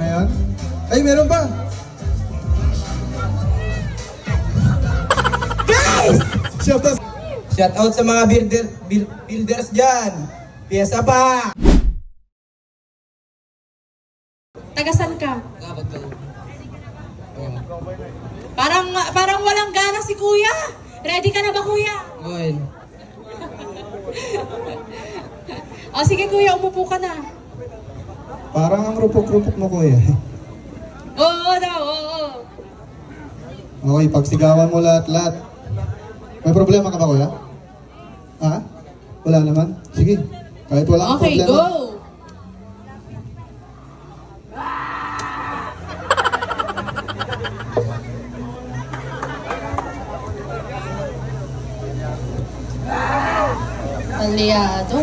Ngayon? Ay, meron pa! Guys! Shout out sa mga builders dyan! Piyesa pa! Tagasan ka? Parang walang gana si kuya. Ready ka na ba, kuya? Oy. O sige kuya, umupo ka na. Parang ang rupok-rupok mo, kuya. Oo daw, oo. Okay, pagsigawan mo lahat-lahat. May problema ka ba, kuya? Ha? Wala naman? Sige. Kahit wala kang okay, problema. go! Aliado.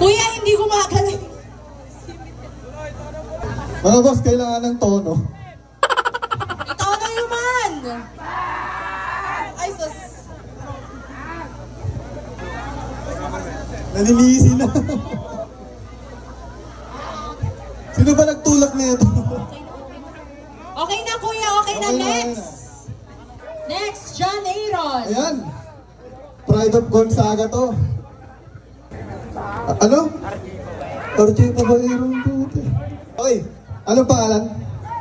Kuya, hindi gumagalaw. Mga boss, kailangan ng tono. Ito na yuman! Ay, sus. Naninisi na. Sino ba nagtulak na ito? Okay na, kuya. Okay na. Next. Next, John Aaron. Ayan. Pride of Gonzaga to. Ano? RJ Pabaero. Okay. Anong pangalan?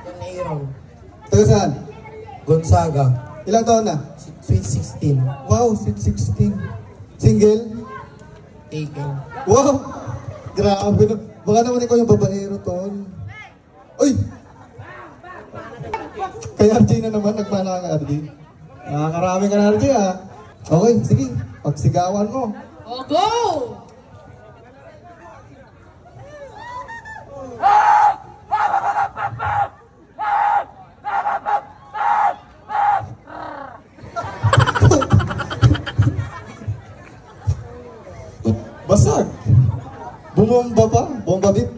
John Aaron. Taga saan? Gonzaga. Ilang taon na? Sweet 16. Wow, sweet 16. Single? Taken. Wow! Grabe na. Baka naman ikaw yung babaero, tol. Uy! Kay RJ na naman, nagmana ka, RJ. Nakakarami ka na, RJ, ah. Okay, sige. Pagsigawan mo. Oh, go! Basag! Bumomba pa, bomba bit.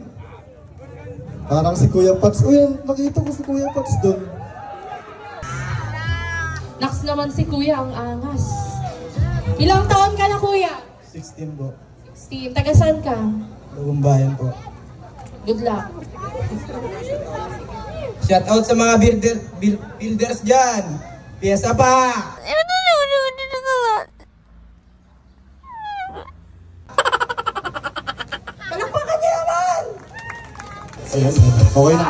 Parang si Kuya Pats. Uy, nakita ko si Kuya Pats doon. Naks naman si kuya, ang angas. Ilang taon ka na, kuya? 16 po. 16. Taga saan ka? Lugong bayan po. Good luck. Shout out sa mga builders dyan. Piyesa pa! Palakpakan niya naman! Ayan, okay na.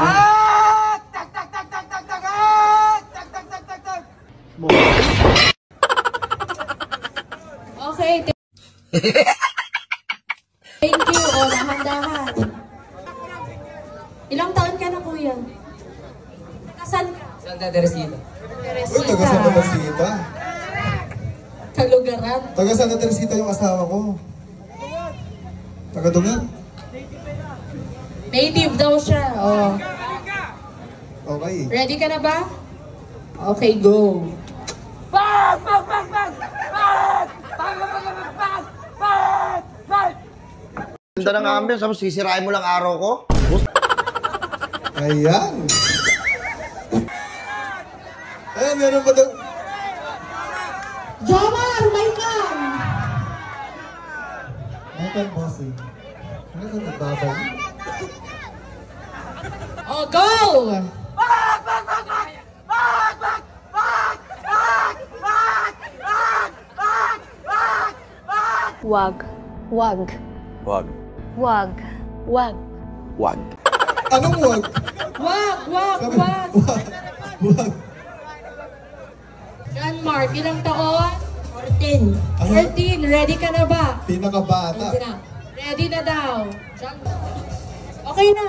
Okay. Thank you. O, dahan-dahan. Ilang taon ka na, kuya? Saan ka? Santa Teresita. Uy, taga Santa Teresita. Kalugaran. Taga Santa Teresita yung asawa ko. Taga Dungan. Native daw siya. Oh. Okay. Ready ka na ba? Okay, go. Ganda ng ambience, tapos sisirain mo lang araw ko. Ayan. Ayan, meron pa daw. Jomar, may kan! Michael Bossing. Ano ka nagbabay? Oh, go! Wag. Wag. Wag. Wag. Wag. Wag. Anong wag? Wag, wag, Sabi, wag. wag. John Mark, ilang taon? 14. Ano? 14, ready ka na ba? Pinakabata. Ready na. Ready na daw. John... Okay na.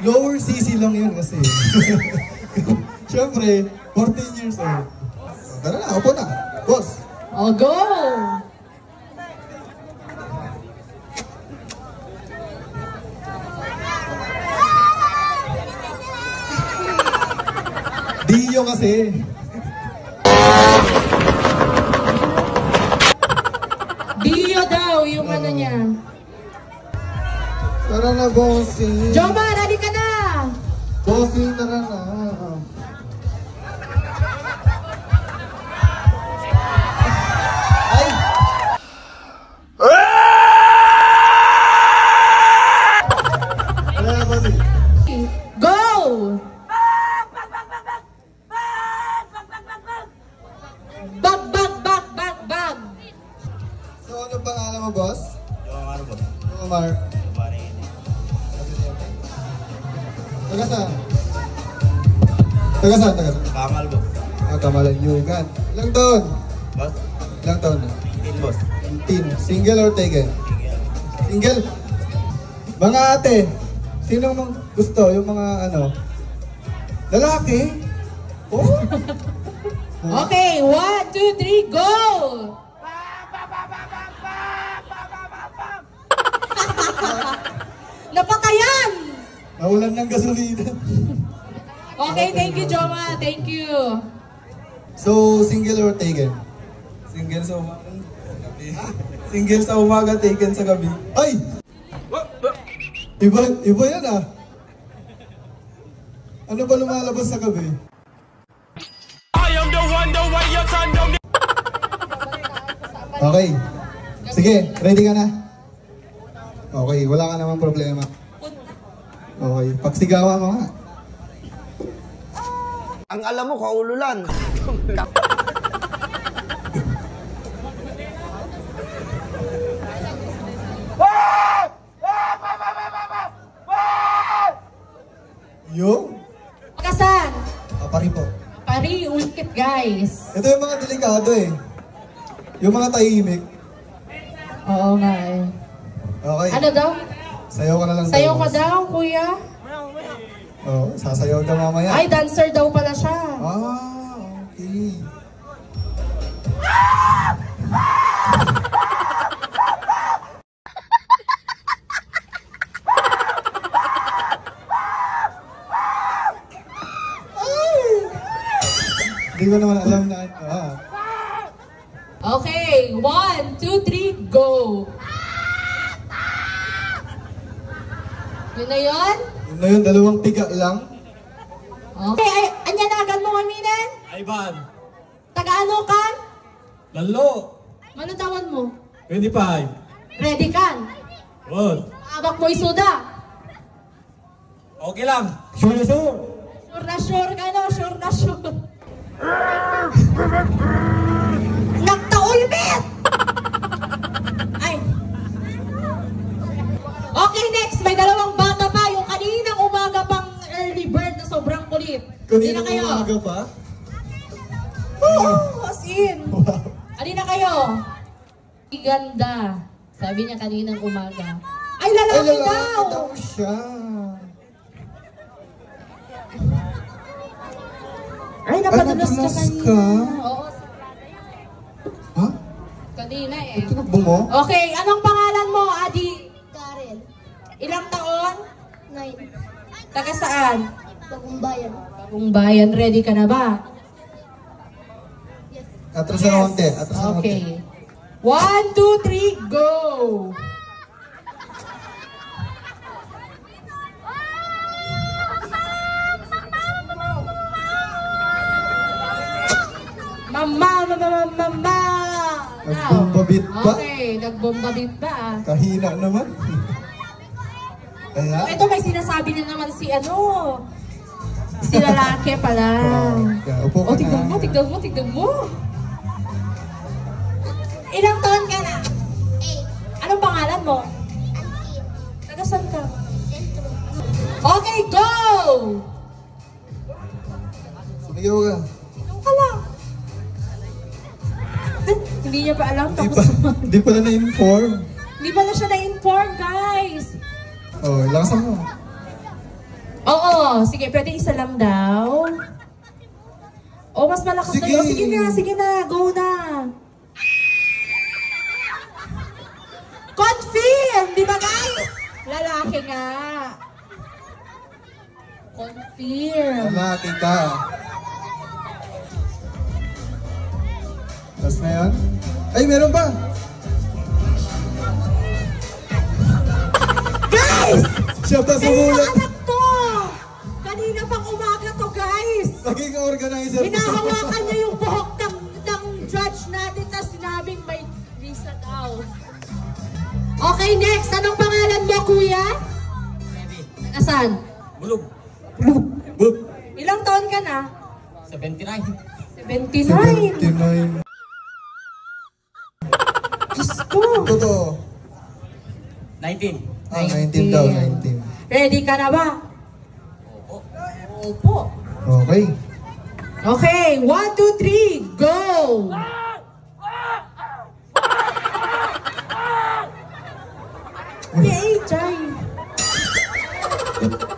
Lower CC lang yun kasi. Siyempre, 14 years old. Tara na, upo na. Boss. Oh, go! Dio kasi. Dio daw yung ano niya. Tara na, bossing. Joma, ready ka na! Bossing, tara na. Ay! Mark. Taga saan? Taga saan? Taga saan? Kamal, boss. Kamalan Yugan. Ilang taon? Boss? Ilang taon na? 18, boss. 18. Single or taken? Single. Mga ate, sino mang gusto? Yung mga ano? Lalaki? Oh? Okay, 1, 2, 3, go! Napakayan! Nawalan ng gasolina. Okay, thank you, Joma. Thank you. So, single or taken? Single sa umaga. Single sa umaga, taken sa gabi. Ay! Iba yan ah. Ano ba lumalabas sa gabi? Okay. Sige, ready ka na? Okay, wala ka namang problema. Okay, pagsigawa mo nga. Ang alam mo, kaululan. Yo? Kasan? Pari po. Pari, ulkit guys. Ito yung mga delikado eh. Yung mga tahimik. Oo nga eh. Okay. Ano daw? Sayaw ka na lang. Sayaw ka daw, kuya? Oh, sasayaw ka mamaya. Ay, dancer daw pala siya. Ah, okay. Hindi ko naman alam na ano. Ah. Okay, 1, 2, 3, go! Yun na yun? Yun na yun, dalawang tiga lang. Okay, ay, anya na agad mo kaminin? Ivan. Taga-ano ka? Lalo. Manutawan mo? 25. Ready ka? Good. Abak mo isuda. Okay lang. Sure. Sure na sure ka no, sure na sure. Nagtaulbit! Ay. Okay, next. May dalawang bata pa. Yung kaninang umaga pang early bird na sobrang kulit. Hindi na Kanina kayo. umaga pa? Oo, as in. Hindi na kayo. Ganda. Sabi niya kaninang umaga. Ay, lalaki daw! Siya. Ay, napadulas ka nadulas kanina. ka? Oo. Ha? Kanina eh. Tinakbo mo? Okay, anong pangalan mo, Adi? Karen, Ilang taon? 9, Taga saan? Bagong Bayan. Bagong Bayan. Ready ka na ba? Atras na konti. Atras na konti. Okay. 1, 2, 3, go! Mama! Nagbombabit ba? Okay, nagbombabit ba? Kahina naman. Kaya? Ito may sinasabi na naman si ano. Si lalaki pala. Upo ka O, tignan na. tignan mo. Ilang taon ka na? 8, Anong pangalan mo? Antin, Taga saan ka? Sentro, Okay, go! Sumigaw ka. Ikaw ka lang. Hindi niya pa alam. Di pala na-inform. Hindi pa na siya na-inform, guys. Oh, lakasan mo. Oo, sige, pwede isa lang daw. O, mas malakas Sige. na yun. Sige na, go na. Confirm! Di ba, guys? Lalaki nga. Confirm. Lalaki ka. Tapos na yun? Ay, meron pa! Guys! Siya pa Kanina sumulat. anak to! Kanina pang umaga to, guys! Naging organizer. Hinahawakan niya yung buhok ng judge natin na sinabing may visa daw. Okay, next. Anong pangalan mo, kuya? Asan? Bulog. Ilang taon ka na? 79. 79. 79. Diyos ko. Totoo. 19. Ah, 19 daw, 19. Ready ka na ba? Opo. Okay. Okay, 1, 2, 3, go! Yay, Jai!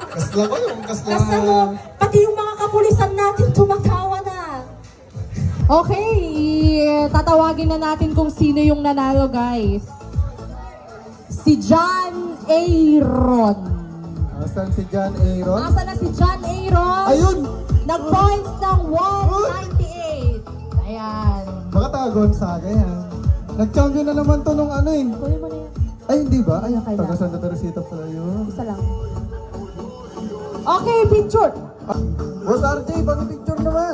Kasla ko yung kasla. Kasla mo, pati yung mga kapulisan natin tumatawa na. Okay, tatawagin na natin kung sino yung nanalo, guys. Si John Aaron. Asan si John Aaron? Asa na si John Aaron? Ayun! Nag-points ng 198. Ayan. Baka taga Gonzaga yan. Nag-champion na naman to nung ano eh. Kunin mo na yan. Ay, hindi ba? Ay, Okay taga lang. Santa Teresita pala yun. Isa lang. Okay, picture. Boss RJ, pang-picture naman.